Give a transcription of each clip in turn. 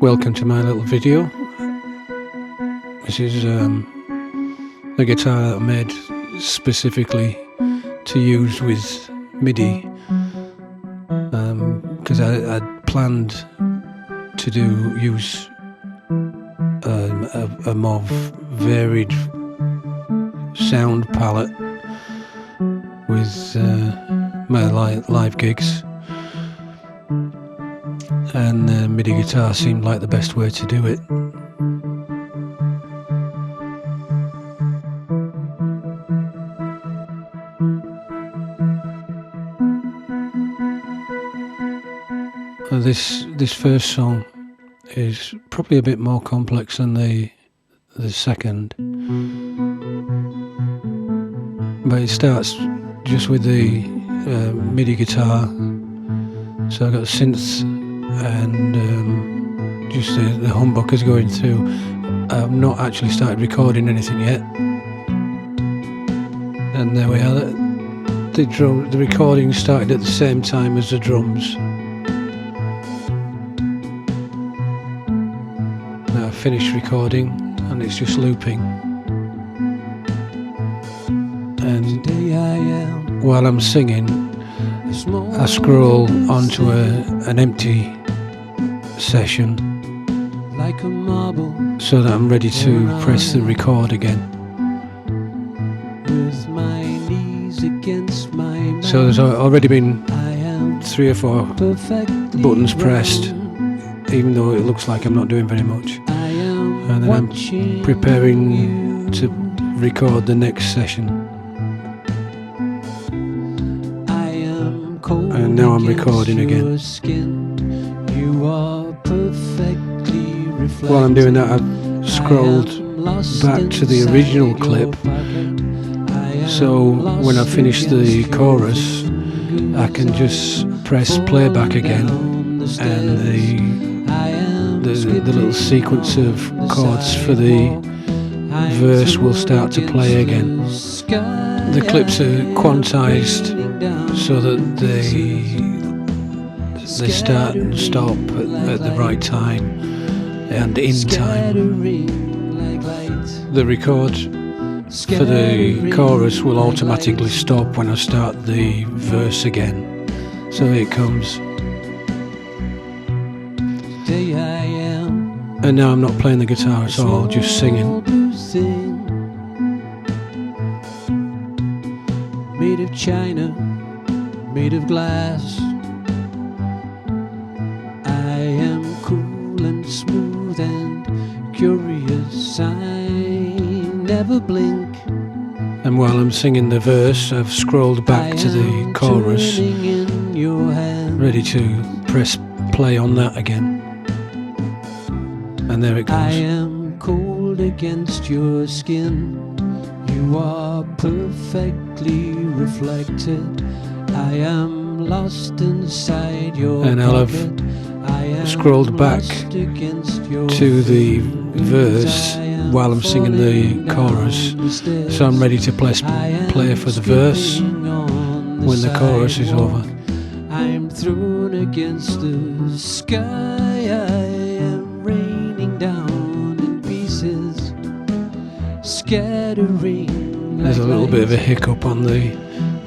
Welcome to my little video. This is a guitar that I made specifically to use with MIDI, because I planned to use a more varied sound palette with my live gigs, and the MIDI guitar seemed like the best way to do it. This first song is probably a bit more complex than the second, but it starts just with the MIDI guitar. So I've got synths and just the humbuckers going through. I've not actually started recording anything yet, and there we are. The recording started at the same time as the drums. Now I've finished recording and it's just looping, and while I'm singing I scroll onto an empty session so that I'm ready to press the record again. So there's already been 3 or 4 buttons pressed, even though it looks like I'm not doing very much, and then I'm preparing to record the next session. And now I'm recording again. While I'm doing that, I've scrolled back to the original clip, so when I finish the chorus I can just press playback again, and the little sequence of chords for the verse will start to play again. The clips are quantized so that they start and stop at the right time and in time. The record for the chorus will automatically stop when I start the verse again. So here it comes. And now I'm not playing the guitar at all, just singing. Made of china, made of glass, I am cool and smooth and curious, I never blink. And while I'm singing the verse, I've scrolled back to the chorus, ready to press play on that again. And there it goes. I am cold against your skin, you are perfectly reflected, I am lost inside your and I'll have scrolled back to the verse while I'm singing the chorus, so I'm ready to press play for the verse when the chorus is over. I'm thrown against the sky, I am raining down in pieces, scattering. There's a little bit of a hiccup on the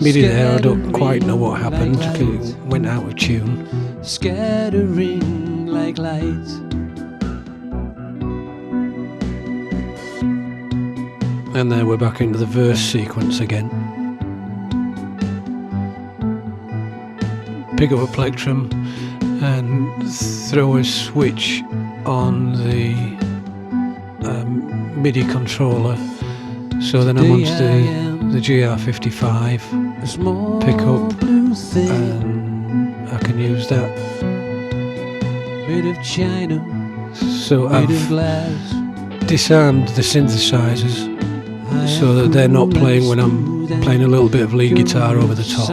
MIDI there. I don't quite know what happened because it went out of tune. Scattering like light. And then we're back into the verse sequence again. Pick up a plectrum and throw a switch on the MIDI controller. So then I'm onto the GR55 pickup, and I can use that. Made of china, so I've disarmed the synthesizers so that they're not playing when I'm playing a little bit of lead guitar over the top.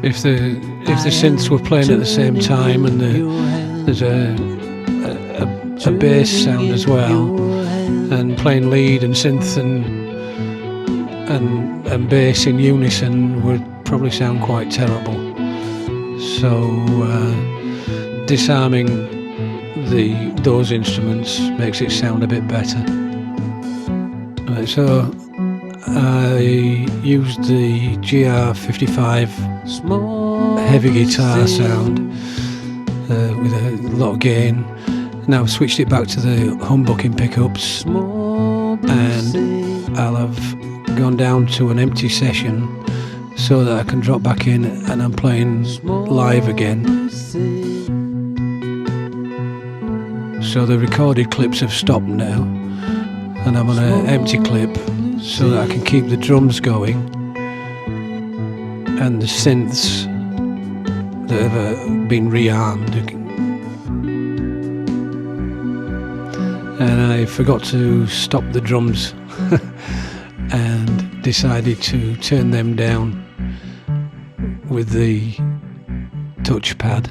If the synths were playing at the same time and there's a bass sound as well, and playing lead and synth and bass in unison would probably sound quite terrible. so disarming those instruments makes it sound a bit better. Right, so I used the GR55 heavy guitar sound with a lot of gain. Now I've switched it back to the humbucking pickups, and I'll have gone down to an empty session so that I can drop back in and I'm playing live again. So the recorded clips have stopped now, and I'm on an empty clip so that I can keep the drums going and the synths that have been rearmed. And I forgot to stop the drums and decided to turn them down with the touchpad.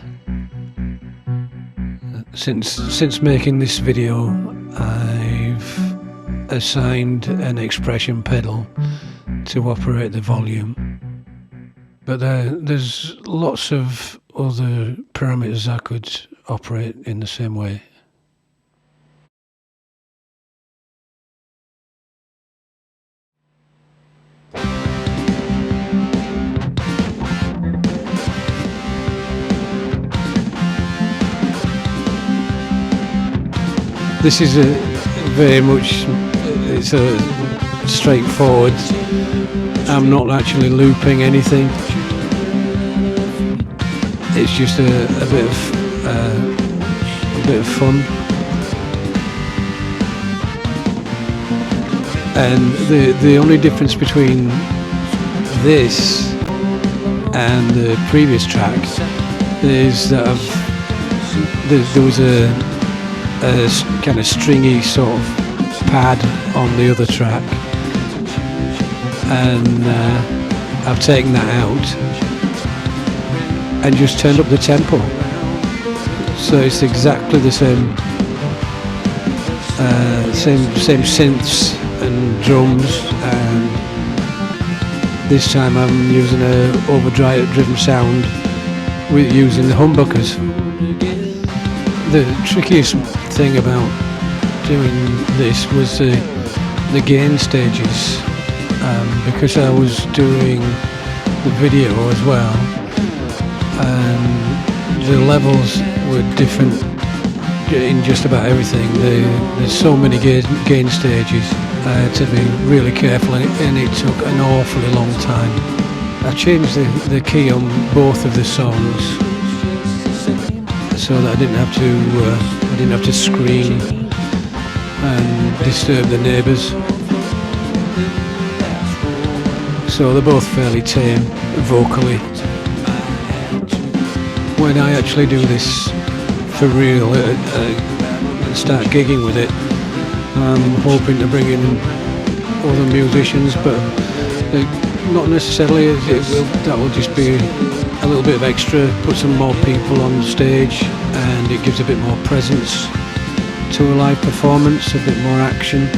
Since making this video, I've assigned an expression pedal to operate the volume, but there's lots of other parameters I could operate in the same way. This is it's a straightforward. I'm not actually looping anything. It's just a bit of fun. And the only difference between this and the previous track is that there was a kind of stringy sort of pad on the other track, and I've taken that out and just turned up the tempo, so it's exactly the same synths and drums, and this time I'm using a overdrive driven sound with using the humbuckers. The trickiest thing about doing this was the gain stages, because I was doing the video as well, and the levels were different in just about everything. There's so many gain stages. I had to be really careful, and it took an awfully long time. I changed the key on both of the songs so that I didn't have to scream and disturb the neighbours. So they're both fairly tame vocally. When I actually do this for real, start gigging with it, I'm hoping to bring in other musicians, but not necessarily. That will just be a little bit of extra, put some more people on stage, and it gives a bit more presence to a live performance, a bit more action,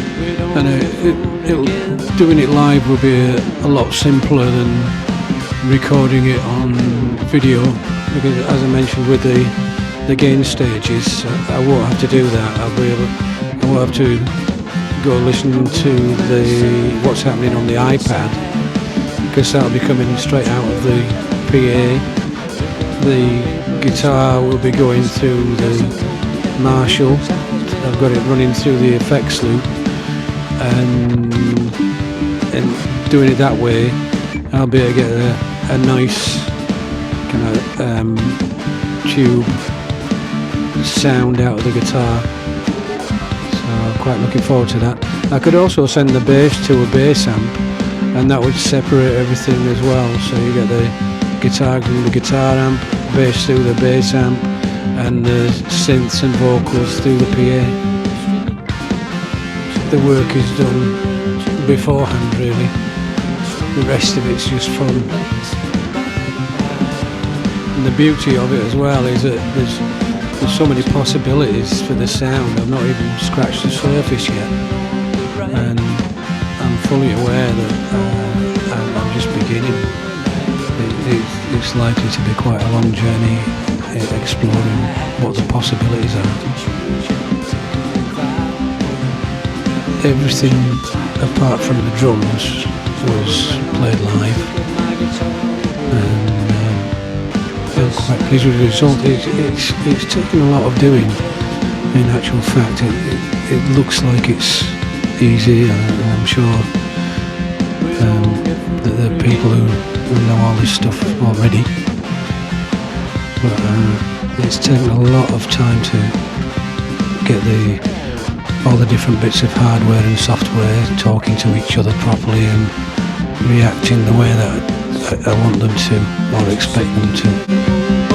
and doing it live will be a lot simpler than recording it on video, because as I mentioned with the gain stages, I won't have to do that. I won't have to go listen to what's happening on the iPad, because that'll be coming straight out of the PA. The guitar will be going through the Marshall. I've got it running through the effects loop, and doing it that way, I'll be able to get a nice kind of tube sound out of the guitar. So I'm quite looking forward to that. I could also send the bass to a bass amp, and that would separate everything as well. So you get the guitar through the guitar amp, bass through the bass amp, and the synths and vocals through the PA. The work is done beforehand, really. The rest of it's just fun. And the beauty of it as well is that there's so many possibilities for the sound. I've not even scratched the surface yet, and I'm fully aware that I'm just beginning. it's likely to be quite a long journey exploring what the possibilities are. Everything apart from the drums was played live, and I'm quite pleased with the result. It's taken a lot of doing. In actual fact, it looks like it's easy, and I'm sure that there are people who know all this stuff already, but it's taken a lot of time to get all the different bits of hardware and software talking to each other properly and reacting the way that I want them to or expect them to.